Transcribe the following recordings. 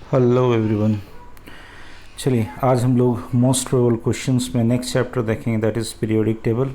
Hello everyone. चलिए आज हम लोग मोस्ट प्रोबेबल क्वेश्चंस में नेक्स्ट चैप्टर देखेंगे, दैट इज़ पीरियोडिक टेबल।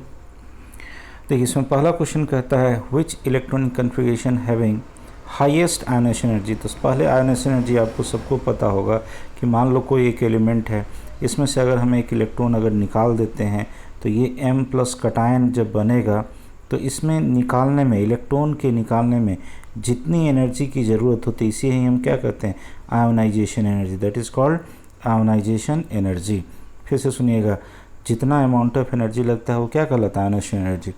देखिए इसमें पहला क्वेश्चन कहता है विच electronic configuration having highest ionisation energy. तो पहले आयनेशन एनर्जी आपको सबको पता होगा कि मान लो कोई एक एलिमेंट है, इसमें से अगर हम एक इलेक्ट्रॉन अगर निकाल देते हैं तो ये M प्लस कटायन जब बनेगा तो इसमें निकालने में, इलेक्ट्रॉन के निकालने में जितनी एनर्जी की ज़रूरत होती है इसे ही हम क्या कहते हैं, ionisation energy, that is called ionisation energy. फिर से सुनिएगा, जितना अमाउंट ऑफ एनर्जी लगता है वो क्या कहलाता है, आयोनाइजेशन एनर्जी।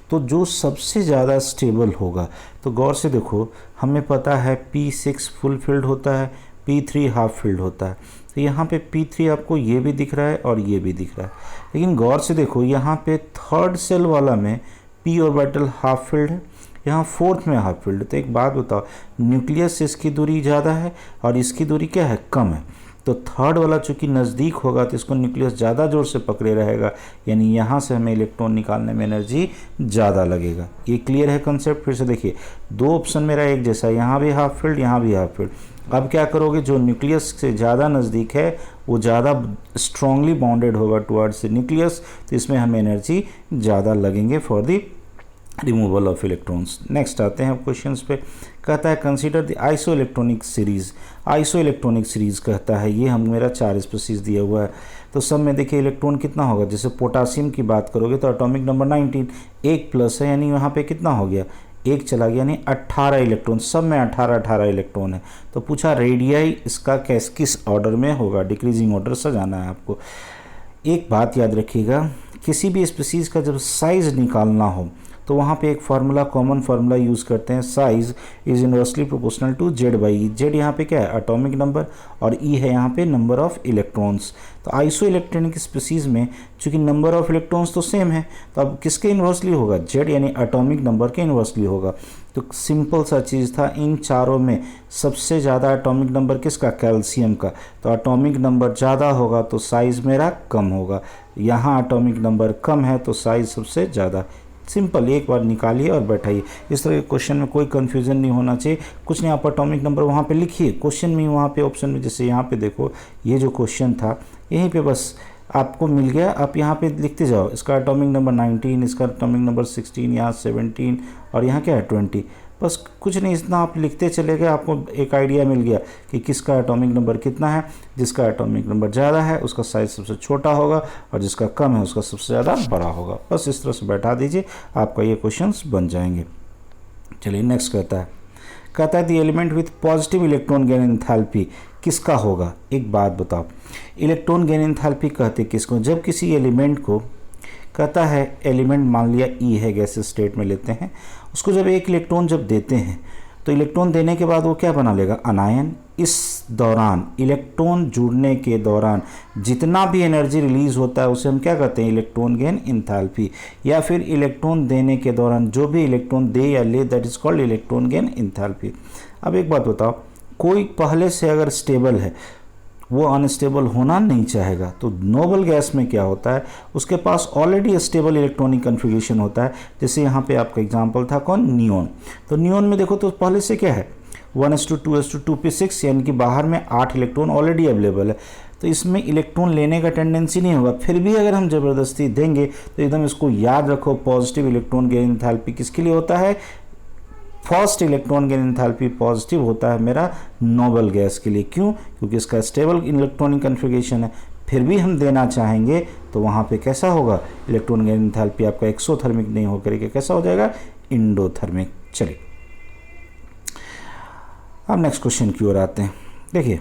तो जो सबसे ज़्यादा स्टेबल होगा, तो गौर से देखो हमें पता है P6 फुल फील्ड होता है, P3 हाफ फील्ड होता है। तो यहाँ पे P3 आपको ये भी दिख रहा है और ये भी दिख रहा है, लेकिन गौर से देखो यहाँ पे थर्ड सेल वाला में p ऑर्बिटल हाफ फील्ड है, यहाँ फोर्थ में हाफ फील्ड। तो एक बात बताओ, न्यूक्लियस से इसकी दूरी ज़्यादा है और इसकी दूरी क्या है, कम है। तो थर्ड वाला चूँकि नज़दीक होगा तो इसको न्यूक्लियस ज़्यादा जोर से पकड़े रहेगा, यानी यहाँ से हमें इलेक्ट्रॉन निकालने में एनर्जी ज़्यादा लगेगा। ये क्लियर है कंसेप्ट। फिर से देखिए, दो ऑप्शन मेरा एक जैसा, यहाँ भी हाफ फील्ड, यहाँ भी हाफ फील्ड। अब क्या करोगे, जो न्यूक्लियस से ज़्यादा नज़दीक है वो ज़्यादा स्ट्रांगली बाउंडेड होगा टुवर्ड्स न्यूक्लियस, तो इसमें हमें एनर्जी ज़्यादा लगेंगे for the removal of electrons. Next आते हैं क्वेश्चंस पे। कहता है consider the iso electronic series. Iso electronic series कहता है, ये हम मेरा 4 स्पीसीज दिया हुआ है। तो सब में देखिए इलेक्ट्रॉन कितना होगा, जैसे पोटासियम की बात करोगे तो एटॉमिक नंबर 19, एक प्लस है यानी यहाँ पे कितना हो गया, एक चला गया, यानी 18 इलेक्ट्रॉन, सब में 18 इलेक्ट्रॉन है। तो पूछा रेडियाई इसका किस ऑर्डर में होगा, डिक्रीजिंग ऑर्डर सजाना है आपको। एक बात याद रखिएगा, किसी भी स्पीसीज़ का जब साइज़ निकालना हो तो वहाँ पे एक फार्मूला, कॉमन फार्मूला यूज़ करते हैं, size is inversely proportional to Z by E. Z यहाँ पे क्या है, एटॉमिक नंबर, और ई है यहाँ पे नंबर ऑफ़ इलेक्ट्रॉन्स। तो आइसो इलेक्ट्रॉनिक स्पीसीज़ में चूँकि नंबर ऑफ़ इलेक्ट्रॉन्स तो सेम है, तो अब किसके इन्वर्सली होगा, जेड यानी एटॉमिक नंबर के इन्वर्सली होगा। तो सिंपल सा चीज़ था, इन चारों में सबसे ज़्यादा एटॉमिक नंबर किसका, कैल्शियम का। तो एटॉमिक नंबर ज़्यादा होगा तो साइज़ मेरा कम होगा, यहाँ एटॉमिक नंबर कम है तो साइज़ सबसे ज़्यादा। सिंपल, एक बार निकालिए और बैठाइए। इस तरह के क्वेश्चन में कोई कंफ्यूजन नहीं होना चाहिए। कुछ नहीं, आप एटॉमिक नंबर वहाँ पे लिखिए, क्वेश्चन में वहाँ पे ऑप्शन में, जैसे यहाँ पे देखो ये जो क्वेश्चन था यहीं पे बस आपको मिल गया, आप यहाँ पे लिखते जाओ, इसका एटॉमिक नंबर 19, इसका एटॉमिक नंबर 16, यहाँ 17 और यहाँ क्या है 20। बस कुछ नहीं, इतना आप लिखते चले गए, आपको एक आइडिया मिल गया कि किसका एटॉमिक नंबर कितना है। जिसका एटॉमिक नंबर ज़्यादा है उसका साइज़ सबसे छोटा होगा और जिसका कम है उसका सबसे ज़्यादा बड़ा होगा। बस इस तरह से बैठा दीजिए, आपका ये क्वेश्चंस बन जाएंगे। चलिए नेक्स्ट कहता है the element with positive electron gain enthalpy किसका होगा। एक बात बताओ, इलेक्ट्रॉन गेन एंथैल्पी कहते किसको, जब किसी एलिमेंट को, कहता है एलिमेंट मान लिया ई है, गैस स्टेट में लेते हैं उसको, जब एक इलेक्ट्रॉन जब देते हैं तो इलेक्ट्रॉन देने के बाद वो क्या बना लेगा, अनायन। इस दौरान इलेक्ट्रॉन जुड़ने के दौरान जितना भी एनर्जी रिलीज़ होता है उसे हम क्या कहते हैं, इलेक्ट्रॉन गेन एंथैल्पी। या फिर इलेक्ट्रॉन देने के दौरान जो भी इलेक्ट्रॉन दे या ले, that is called electron gain enthalpy. अब एक बात बताओ, कोई पहले से अगर स्टेबल है वो अनस्टेबल होना नहीं चाहेगा, तो नोबल गैस में क्या होता है, उसके पास ऑलरेडी स्टेबल इलेक्ट्रॉनिक कन्फिगरेशन होता है। जैसे यहाँ पे आपका एग्जांपल था कौन, नियोन। तो नियोन में देखो तो पहले से क्या है 1:2:2p6, यानी कि बाहर में 8 इलेक्ट्रॉन ऑलरेडी अवेलेबल है, तो इसमें इलेक्ट्रॉन लेने का टेंडेंसी नहीं होगा। फिर भी अगर हम ज़बरदस्ती देंगे तो एकदम इसको याद रखो, पॉजिटिव इलेक्ट्रॉन गेन एंथैल्पी किसके लिए होता है, first electron gain enthalpy positive होता है मेरा नोबल गैस के लिए। क्यों, क्योंकि इसका स्टेबल इलेक्ट्रॉनिक कन्फिगरेशन है। फिर भी हम देना चाहेंगे तो वहाँ पे कैसा होगा, इलेक्ट्रॉन गेन एंथैल्पी आपका एक्सोथर्मिक नहीं होकर के कैसा हो जाएगा, इंडोथर्मिक। चलिए अब नेक्स्ट क्वेश्चन की ओर आते हैं। देखिए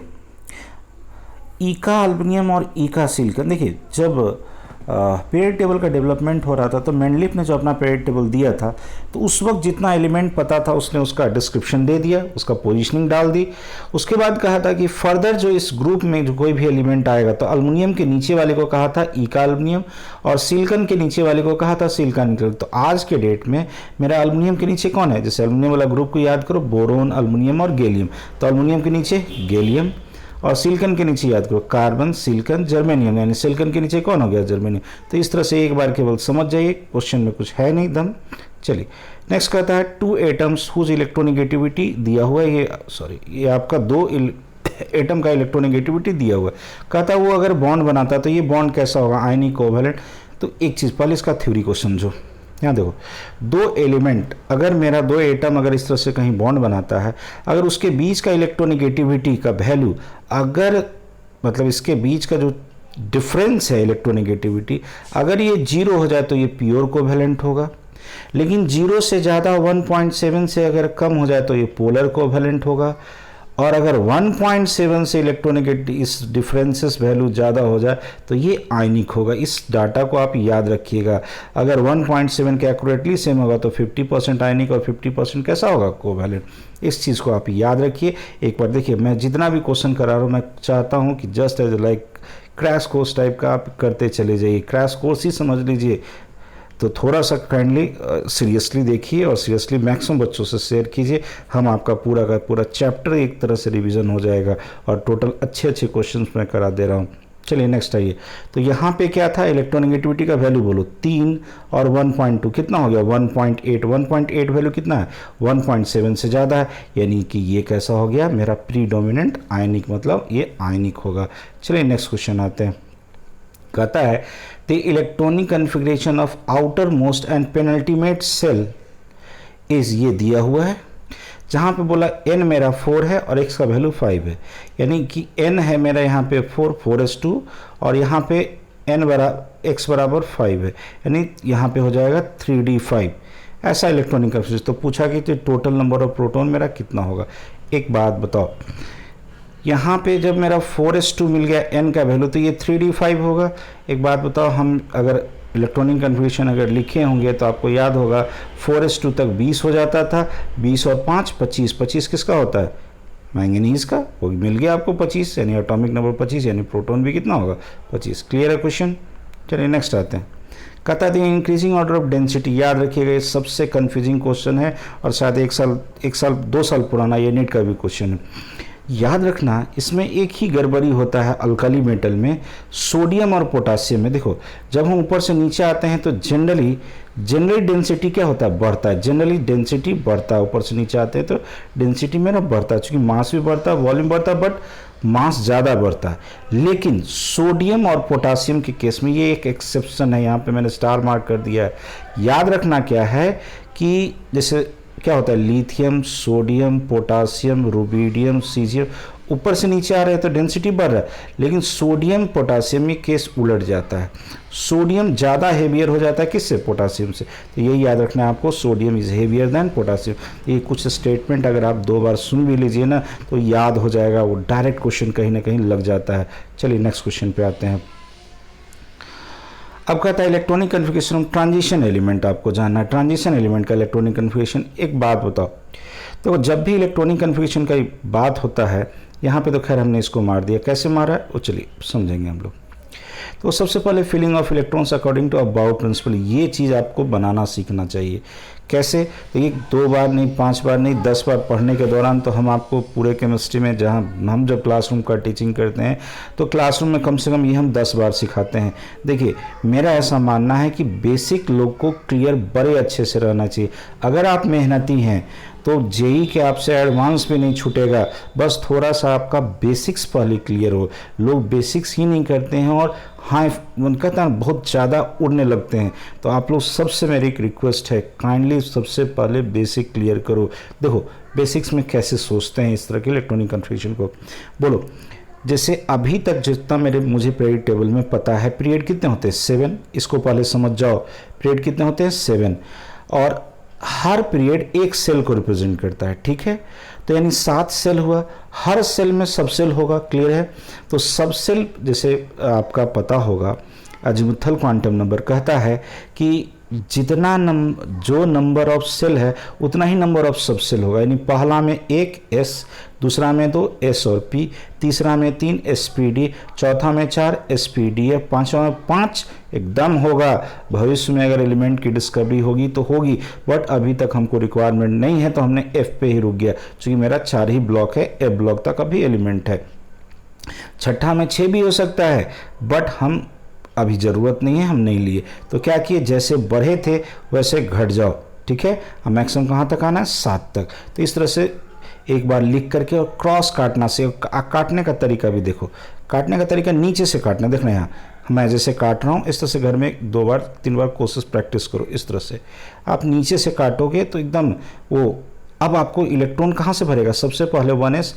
ईका अल्बेनियम और ईका सिलिकॉन, देखिए जब पीरियड टेबल का डेवलपमेंट हो रहा था तो मेंडलीफ ने जो अपना पीरियड टेबल दिया था तो उस वक्त जितना एलिमेंट पता था उसने उसका डिस्क्रिप्शन दे दिया, उसका पोजीशनिंग डाल दी। उसके बाद कहा था कि फर्दर जो इस ग्रुप में जो कोई भी एलिमेंट आएगा तो अल्मुनियम के नीचे वाले को कहा था ईका अल्मुनियम और सिलिकॉन के नीचे वाले को कहा था सिलिकॉन निकल। तो आज के डेट में मेरा अल्मुनियम के नीचे कौन है, जैसे अल्मुनियम वाला ग्रुप को याद करो, बोरोन, अल्मुनियम और गैलियम। तो अल्मुनियम के नीचे गैलियम और सिलिकॉन के नीचे याद करो कार्बन, सिलिकॉन, जर्मेनियम, यानी सिलिकॉन के नीचे कौन हो गया, जर्मेनियम। तो इस तरह से एक बार केवल समझ जाइए, क्वेश्चन में कुछ है नहीं दम। चलिए नेक्स्ट कहता है 2 एटम्स हुज इलेक्ट्रोनेगेटिविटी दिया हुआ है, ये आपका 2 एटम का इलेक्ट्रोनेगेटिविटी दिया हुआ है। कहता है वो अगर बॉन्ड बनाता तो ये बॉन्ड कैसा होगा, आयनिक कोवैलेंट। तो एक चीज़ पहले इसका थ्योरी को समझो। यहाँ देखो, दो एलिमेंट, अगर मेरा दो एटम अगर इस तरह से कहीं बॉन्ड बनाता है, अगर उसके बीच का इलेक्ट्रोनेगेटिविटी का वैल्यू, अगर मतलब इसके बीच का जो डिफरेंस है इलेक्ट्रोनेगेटिविटी, अगर ये 0 हो जाए तो ये प्योर कोवैलेंट होगा। लेकिन 0 से ज़्यादा 1.7 से अगर कम हो जाए तो ये पोलर कोवैलेंट होगा। और अगर 1.7 से इलेक्ट्रोनेगेटिव इस डिफरेंसेस वैल्यू ज़्यादा हो जाए तो ये आयनिक होगा। इस डाटा को आप याद रखिएगा। अगर 1.7 के एक्यूरेटली सेम होगा तो 50% आयनिक और 50% कैसा होगा, कोवैलेंट। इस चीज़ को आप याद रखिए। एक बार देखिए, मैं जितना भी क्वेश्चन करा रहा हूँ, मैं चाहता हूँ कि just as like crash course type का आप करते चले जाइए, क्रैश कोर्स ही समझ लीजिए। तो थोड़ा सा काइंडली सीरियसली देखिए और सीरियसली मैक्सिमम बच्चों से शेयर कीजिए। हम आपका पूरा का पूरा चैप्टर एक तरह से रिवीजन हो जाएगा और टोटल अच्छे अच्छे क्वेश्चंस मैं करा दे रहा हूँ। चलिए नेक्स्ट आइए। तो यहाँ पे क्या था, इलेक्ट्रोनेगेटिविटी का वैल्यू बोलो 3 और 1.2 कितना हो गया, 1.8। 1.8 वैल्यू कितना है, 1.7 से ज़्यादा है, यानी कि ये कैसा हो गया मेरा प्रीडोमिनेंट आयनिक, मतलब ये आयनिक होगा। चलिए नेक्स्ट क्वेश्चन आते हैं। कहता है the electronic configuration of outer most and penultimate shell is, ये दिया हुआ है। जहाँ पे बोला n मेरा 4 है और x का वैल्यू 5 है, यानी कि n है मेरा यहाँ पे 4/2 और यहाँ पे x बराबर 5 है, यानी यहाँ पे हो जाएगा 3d5। ऐसा इलेक्ट्रॉनिक कन्फिग्रेशन। तो पूछा कि टोटल नंबर ऑफ प्रोटॉन मेरा कितना होगा। एक बात बताओ, यहाँ पे जब मेरा 4s2 मिल गया n का वैल्यू तो ये 3d5 होगा। एक बात बताओ, हम अगर इलेक्ट्रॉनिक कन्फिग्रेशन अगर लिखे होंगे तो आपको याद होगा 4s2 तक 20 हो जाता था, 20 और 5 25, 25 किसका होता है, मैंगनीज का, वो मिल गया आपको 25, यानी एटॉमिक नंबर 25, यानी प्रोटॉन भी कितना होगा, 25। क्लियर है क्वेश्चन। चलिए नेक्स्ट आते हैं। कहता है इंक्रीजिंग ऑर्डर ऑफ डेंसिटी, याद रखिएगा ये सबसे कन्फ्यूजिंग क्वेश्चन है और शायद एक साल 2 साल पुराना ये नीट का भी क्वेश्चन है। याद रखना, इसमें एक ही गड़बड़ी होता है अल्काली मेटल में, सोडियम और पोटासियम में। देखो, जब हम ऊपर से नीचे आते हैं तो जनरली डेंसिटी क्या होता है, बढ़ता है। जनरली डेंसिटी बढ़ता है, ऊपर से नीचे आते हैं तो डेंसिटी में ना बढ़ता है, क्योंकि मास भी बढ़ता है, वॉल्यूम बढ़ता है, बट मास ज़्यादा बढ़ता है। लेकिन सोडियम और पोटासियम के केस में ये एक एक्सेप्शन है, यहाँ पे मैंने स्टार मार्क कर दिया है। याद रखना क्या है कि जैसे क्या होता है, lithium, sodium, potassium, rubidium, caesium, ऊपर से नीचे आ रहे हैं तो डेंसिटी बढ़ रहा है। लेकिन सोडियम पोटासियम में केस उलट जाता है, सोडियम ज़्यादा हेवियर हो जाता है किससे, पोटासियम से। तो यही याद रखना है आपको, sodium is heavier than potassium. ये कुछ स्टेटमेंट अगर आप 2 बार सुन भी लीजिए ना तो याद हो जाएगा, वो डायरेक्ट क्वेश्चन कहीं ना कहीं लग जाता है। चलिए नेक्स्ट क्वेश्चन पे आते हैं। अब कहता है electronic configuration of transition element, आपको जानना है ट्रांजिशन एलिमेंट का इलेक्ट्रॉनिक कन्फिग्रेशन। एक बात बताओ, तो जब भी इलेक्ट्रॉनिक कन्फिग्रेशन का बात होता है, यहाँ पे तो खैर हमने इसको मार दिया, कैसे मारा है वो चलिए समझेंगे हम लोग। तो सबसे पहले filling of electrons according to aufbau principle, ये चीज़ आपको बनाना सीखना चाहिए। कैसे, तो ये 2 बार नहीं, 5 बार नहीं, 10 बार पढ़ने के दौरान तो हम आपको पूरे केमिस्ट्री में, जहाँ हम जब क्लासरूम का टीचिंग करते हैं तो क्लासरूम में कम से कम ये हम 10 बार सिखाते हैं। देखिए, मेरा ऐसा मानना है कि बेसिक लोग को क्लियर बड़े अच्छे से रहना चाहिए। अगर आप मेहनती हैं तो जेई के आपसे एडवांस भी नहीं छूटेगा, बस थोड़ा सा आपका बेसिक्स पहले क्लियर हो। लोग बेसिक्स ही नहीं करते हैं और हाँ उनका तो बहुत ज़्यादा उड़ने लगते हैं। तो आप लोग सबसे मेरी एक रिक्वेस्ट है, काइंडली सबसे पहले बेसिक क्लियर करो। देखो बेसिक्स में कैसे सोचते हैं इस तरह के इलेक्ट्रॉनिक कन्फिग्रेशन को, बोलो। जैसे अभी तक जितना मुझे पीरियड टेबल में पता है, पीरियड कितने होते हैं, 7। इसको पहले समझ जाओ, पीरियड कितने होते हैं, 7। और हर पीरियड एक सेल को रिप्रेजेंट करता है, ठीक है। तो यानी 7 सेल हुआ, हर सेल में सब सेल होगा, क्लियर है। तो सब सेल जैसे आपका पता होगा, अजीमुथल क्वांटम नंबर कहता है कि जितना जो नंबर ऑफ सेल है उतना ही नंबर ऑफ सब सेल होगा। यानी पहला में 1 S, दूसरा में 2 S और P, तीसरा में 3 SPD, चौथा में 4 SPDF, पांचवा में 5 एकदम होगा। भविष्य में अगर एलिमेंट की डिस्कवरी होगी तो होगी, बट अभी तक हमको रिक्वायरमेंट नहीं है तो हमने F पे ही रुक गया, क्योंकि मेरा 4 ही ब्लॉक है, F ब्लॉक तक अभी एलिमेंट है। छठा में 6 भी हो सकता है, बट हम अभी ज़रूरत नहीं है, हम नहीं लिए। तो क्या किए, जैसे बढ़े थे वैसे घट जाओ, ठीक है। अब मैक्सिमम कहाँ तक आना है, 7 तक। तो इस तरह से एक बार लिख करके और क्रॉस काटना से, काटने का तरीका भी देखो, काटने का तरीका नीचे से काटना, देखना यहाँ मैं जैसे काट रहा हूँ इस तरह से घर में 2 बार 3 बार कोशिश प्रैक्टिस करो। इस तरह से आप नीचे से काटोगे तो एकदम वो, अब आपको इलेक्ट्रॉन कहाँ से भरेगा, सबसे पहले 1s।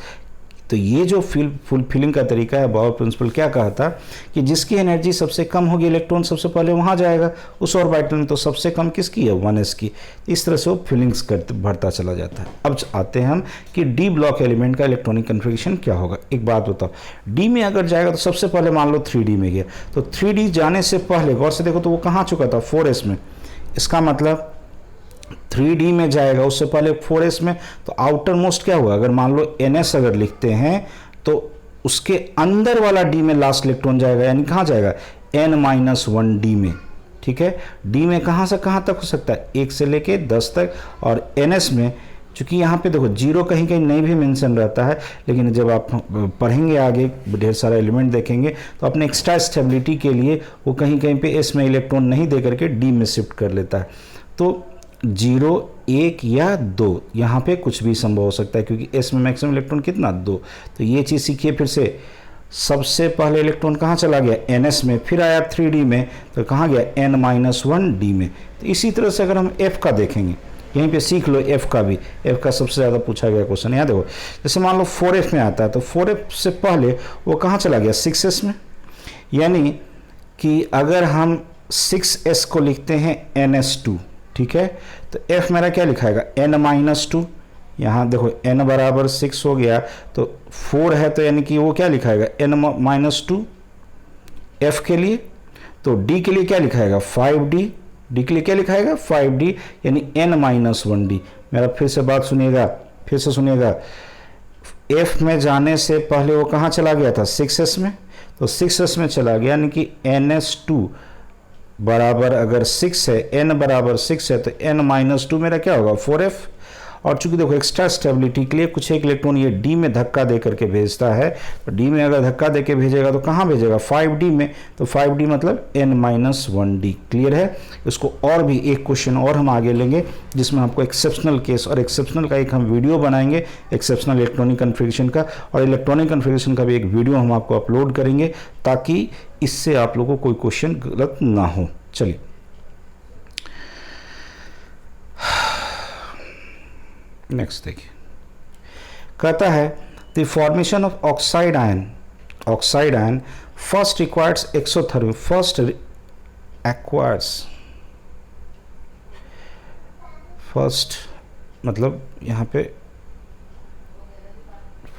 तो ये जो फुलफिलिंग का तरीका है, बाउर प्रिंसिपल क्या कहा था कि जिसकी एनर्जी सबसे कम होगी इलेक्ट्रॉन सबसे पहले वहाँ जाएगा उस ऑर्बिटल में, तो सबसे कम किसकी है, 1s की। इस तरह से वो फिलिंग्स करते भरता चला जाता है। अब आते हैं हम कि डी ब्लॉक एलिमेंट का इलेक्ट्रॉनिक कन्फिगरेशन क्या होगा। एक बात बताओ, डी में अगर जाएगा तो सबसे पहले मान लो 3D में गया, तो 3D जाने से पहले गौर से देखो तो वो कहाँ चुका था, 4s में। इसका मतलब 3D में जाएगा उससे पहले 4s में, तो आउटर मोस्ट क्या हुआ, अगर मान लो ns अगर लिखते हैं तो उसके अंदर वाला d में लास्ट इलेक्ट्रॉन जाएगा, यानी कहाँ जाएगा, n-1d में। ठीक है, d में कहाँ से कहाँ तक हो सकता है, 1 से लेके 10 तक। और ns में चूंकि यहाँ पे देखो 0 कहीं कहीं नहीं भी मेंशन रहता है, लेकिन जब आप पढ़ेंगे आगे ढेर सारा एलिमेंट देखेंगे तो अपने एक्स्ट्रा स्टेबिलिटी के लिए वो कहीं कहीं पे s में इलेक्ट्रॉन नहीं दे करके d में शिफ्ट कर लेता है। तो 0, 1 या 2 यहाँ पे कुछ भी संभव हो सकता है, क्योंकि s में मैक्सिमम इलेक्ट्रॉन कितना, 2। तो ये चीज़ सीखिए फिर से, सबसे पहले इलेक्ट्रॉन कहाँ चला गया, ns में, फिर आया 3D में, तो कहाँ गया, n-1d में। तो इसी तरह से अगर हम f का देखेंगे, यहीं पे सीख लो f का भी, f का सबसे ज़्यादा पूछा गया क्वेश्चन। यहाँ देखो जैसे मान लो 4f में आता है, तो 4f से पहले वो कहाँ चला गया, 6s में। यानी कि अगर हम 6s को लिखते हैं ns2, ठीक है, तो f मेरा क्या लिखाएगा, n-2। यहाँ देखो n बराबर 6 हो गया, तो 4 है तो यानी कि वो क्या लिखाएगा, n-2 f के लिए। तो d के लिए क्या लिखाएगा, 5d, d के लिए क्या लिखाएगा, 5d, यानी n-1d। मेरा फिर से बात सुनिएगा, फिर से सुनिएगा, f में जाने से पहले वो कहाँ चला गया था, 6s में। तो 6s में चला गया, यानी कि ns2 बराबर अगर 6 है, n बराबर 6 है, तो n-2 मेरा क्या होगा, 4f। और चूंकि देखो एक्स्ट्रा स्टेबिलिटी के लिए कुछ एक इलेक्ट्रॉन ये d में धक्का दे करके भेजता है, तो d में अगर धक्का दे के भेजेगा तो कहाँ भेजेगा, 5d में। तो 5d मतलब n-1d। क्लियर है। इसको और भी एक क्वेश्चन और हम आगे लेंगे जिसमें आपको एक्सेप्शनल केस और एक्सेप्शनल का एक हम वीडियो बनाएंगे, एक्सेप्शनल इलेक्ट्रॉनिक कन्फिगरेशन का, और इलेक्ट्रॉनिक कन्फिगरेशन का भी एक वीडियो हम आपको अपलोड करेंगे, ताकि इससे आप लोगों को कोई क्वेश्चन गलत ना हो। चलिए नेक्स्ट देखिए, कहता है the formation of oxide ion first requires exothermic, first मतलब यहाँ पे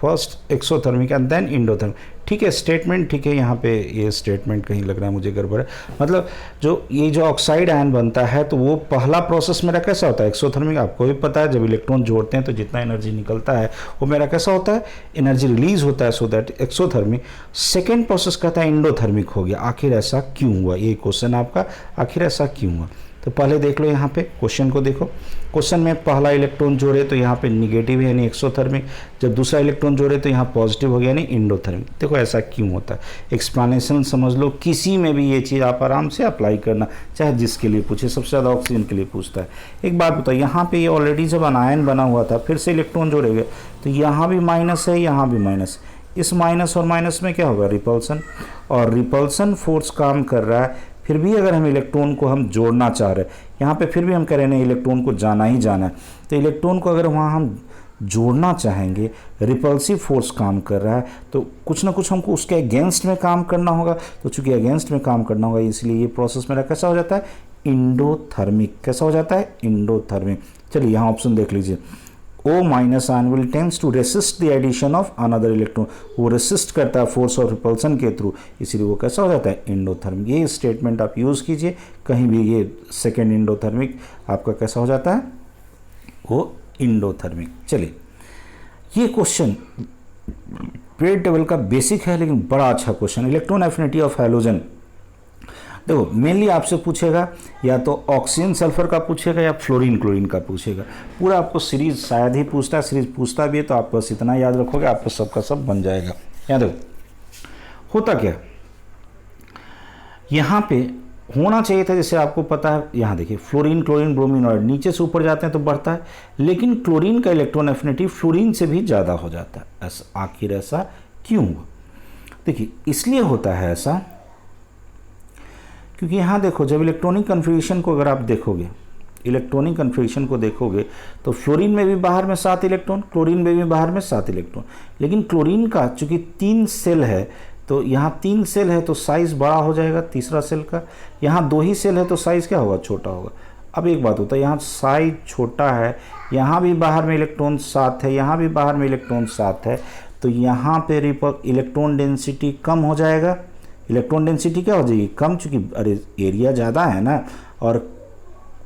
first exothermic and then endothermic. ठीक है, स्टेटमेंट ठीक है, यहाँ पे ये स्टेटमेंट कहीं लग रहा है मुझे गड़बड़ है। मतलब जो ऑक्साइड आयन बनता है तो वो पहला प्रोसेस मेरा कैसा होता है, एक्सोथर्मिक। आपको भी पता है जब इलेक्ट्रॉन जोड़ते हैं तो जितना एनर्जी निकलता है वो मेरा कैसा होता है, एनर्जी रिलीज होता है, so that exothermic. Second process कहता है इंडोथर्मिक हो गया। आखिर ऐसा क्यों हुआ, ये क्वेश्चन आपका, आखिर ऐसा क्यों हुआ। तो पहले देख लो यहाँ पे क्वेश्चन को देखो, क्वेश्चन में पहला इलेक्ट्रॉन जोड़े तो यहाँ पे निगेटिव है यानी एक्सोथर्मिक, जब दूसरा इलेक्ट्रॉन जोड़े तो यहाँ पॉजिटिव हो गया यानी इंडोथर्मिक। देखो ऐसा क्यों होता है, एक्सप्लेनेशन समझ लो। किसी में भी ये चीज़ आप आराम से अप्लाई करना, चाहे जिसके लिए पूछे, सबसे ज़्यादा ऑक्सीजन के लिए पूछता है। एक बात बताओ, यहाँ पे ये ऑलरेडी जब अनायन बना हुआ था, फिर से इलेक्ट्रॉन जोड़े गए तो यहाँ भी माइनस है, यहाँ भी माइनस। इस माइनस और माइनस में क्या होगा, रिपल्सन, और रिपल्सन फोर्स काम कर रहा है। फिर भी अगर हम इलेक्ट्रॉन को हम जोड़ना चाह रहे हैं, यहाँ पे फिर भी हम कह रहे हैं इलेक्ट्रॉन को जाना ही जाना है, तो इलेक्ट्रॉन को अगर वहाँ हम जोड़ना चाहेंगे, रिपल्सिव फोर्स काम कर रहा है, तो कुछ ना कुछ हमको उसके अगेंस्ट में काम करना होगा। तो चूंकि अगेंस्ट में काम करना होगा, इसलिए ये प्रोसेस मेरा कैसा हो जाता है, इंडोथर्मिक। कैसा हो जाता है, इंडोथर्मिक। चलिए यहाँ ऑप्शन देख लीजिए, O minus ion will tends to resist the addition of another electron. वो रेसिस्ट करता है फोर्स ऑफ रिपल्सन के थ्रू, इसीलिए वो कैसा हो जाता है, इंडोथर्मिक। ये स्टेटमेंट आप यूज़ कीजिए कहीं भी, ये सेकेंड इंडोथर्मिक आपका कैसा हो जाता है, वो इंडोथर्मिक। चलिए ये क्वेश्चन पीरियड टेबल का बेसिक है, लेकिन बड़ा अच्छा question. Electron affinity of halogen, देखो मेनली आपसे पूछेगा या तो ऑक्सीजन सल्फर का पूछेगा या फ्लोरीन क्लोरीन का पूछेगा। पूरा आपको सीरीज शायद ही पूछता है, सीरीज पूछता भी है तो आप बस इतना याद रखोगे, आपको सबका सब बन जाएगा। यहाँ देखो होता क्या, यहाँ पे होना चाहिए था, जैसे आपको पता है यहाँ देखिए फ्लोरीन, क्लोरीन, ब्रोमीन और नीचे से ऊपर जाते हैं तो बढ़ता है, लेकिन क्लोरीन का इलेक्ट्रॉन एफिनिटी फ्लोरीन से भी ज़्यादा हो जाता है। ऐसा आखिर ऐसा क्यों हुआ? देखिए इसलिए होता है ऐसा क्योंकि यहाँ देखो जब इलेक्ट्रॉनिक कन्फिग्रेशन को अगर आप देखोगे, इलेक्ट्रॉनिक कन्फिग्रेशन को देखोगे तो फ्लोरीन में भी बाहर में 7 इलेक्ट्रॉन, क्लोरीन में भी बाहर में 7 इलेक्ट्रॉन, लेकिन क्लोरीन का चूंकि 3 सेल है तो यहाँ 3 सेल है तो साइज़ बड़ा हो जाएगा तीसरा सेल का, यहाँ 2 ही सेल है तो साइज़ क्या होगा? छोटा होगा। अब एक बात होता है, यहाँ साइज छोटा है, यहाँ भी बाहर में इलेक्ट्रॉन 7 है, यहाँ भी बाहर में इलेक्ट्रॉन 7 है, तो यहाँ पे इलेक्ट्रॉन डेंसिटी कम हो जाएगा। इलेक्ट्रॉन डेंसिटी क्या हो जाएगी? कम, चूँकि अरे एरिया ज़्यादा है ना, और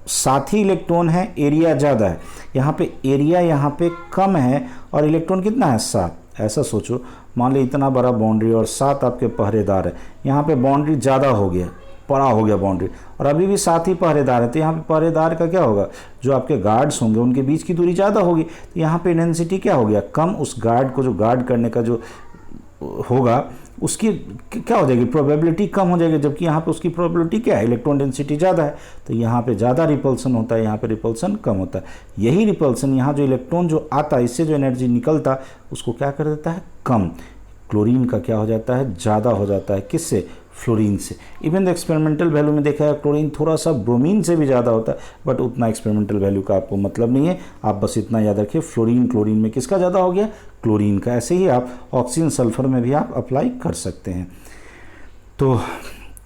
7 ही इलेक्ट्रॉन है, एरिया ज़्यादा है। यहाँ पे एरिया यहाँ पे कम है और इलेक्ट्रॉन कितना है? 7। ऐसा सोचो, मान लो इतना बड़ा बाउंड्री और 7 आपके पहरेदार है, यहाँ पे बाउंड्री ज़्यादा हो गया, बड़ा हो गया बाउंड्री, और अभी भी 7 ही पहरेदार है, तो यहाँ पे पहरेदार का क्या होगा? जो आपके गार्ड्स होंगे उनके बीच की दूरी ज़्यादा होगी, तो यहाँ पे डेंसिटी क्या हो गया? कम। उस गार्ड को जो गार्ड करने का जो होगा उसकी क्या हो जाएगी? प्रोबेबिलिटी कम हो जाएगी, जबकि यहाँ पे उसकी प्रोबेबिलिटी क्या है? इलेक्ट्रॉन डेंसिटी ज़्यादा है, तो यहाँ पे ज़्यादा रिपल्सन होता है, यहाँ पे रिपल्सन कम होता है। यही रिपल्सन यहाँ जो इलेक्ट्रॉन जो आता है, इससे जो एनर्जी निकलता उसको क्या कर देता है? कम। क्लोरीन का क्या हो जाता है? ज़्यादा हो जाता है। किससे? फ्लोरीन से। इवन द एक्सपेरिमेंटल वैल्यू में देखा है क्लोरीन थोड़ा सा ब्रोमीन से भी ज़्यादा होता है, बट उतना एक्सपेरिमेंटल वैल्यू का आपको मतलब नहीं है। आप बस इतना याद रखिए, फ्लोरीन क्लोरीन में किसका ज़्यादा हो गया? क्लोरीन का। ऐसे ही आप ऑक्सीजन सल्फर में भी आप अप्लाई कर सकते हैं। तो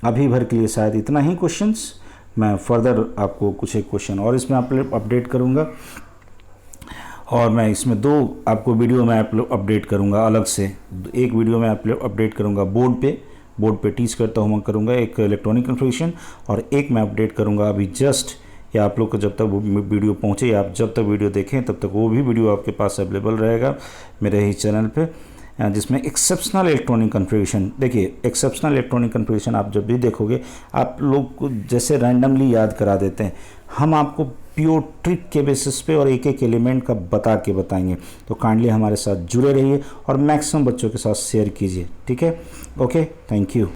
अभी भर के लिए शायद इतना ही क्वेश्चंस। मैं फर्दर आपको कुछ एक क्वेश्चन और इसमें अपडेट करूँगा, और मैं इसमें 2 आपको वीडियो में अपडेट करूँगा अलग से। एक वीडियो में अपडेट करूँगा बोर्ड पे टीच करता हूँ मैं करूँगा एक इलेक्ट्रॉनिक कन्फिग्रेशन, और एक मैं अपडेट करूँगा अभी जस्ट, या आप लोग को जब तक वो वीडियो पहुँचे, आप जब तक वीडियो देखें तब तक वो भी वीडियो आपके पास अवेलेबल रहेगा मेरे ही चैनल पे, जिसमें एक्सेप्शनल इलेक्ट्रॉनिक कन्फिग्रेशन। देखिए एक्सेप्शनल इलेक्ट्रॉनिक कन्फिग्रेशन आप जब भी देखोगे, आप लोग को जैसे रैंडमली याद करा देते हैं, हम आपको प्योर ट्रिक के बेसिस पे और एक एक एलिमेंट का बताएंगे। तो काइंडली हमारे साथ जुड़े रहिए और मैक्सिमम बच्चों के साथ शेयर कीजिए, ठीक है? Okay, thank you.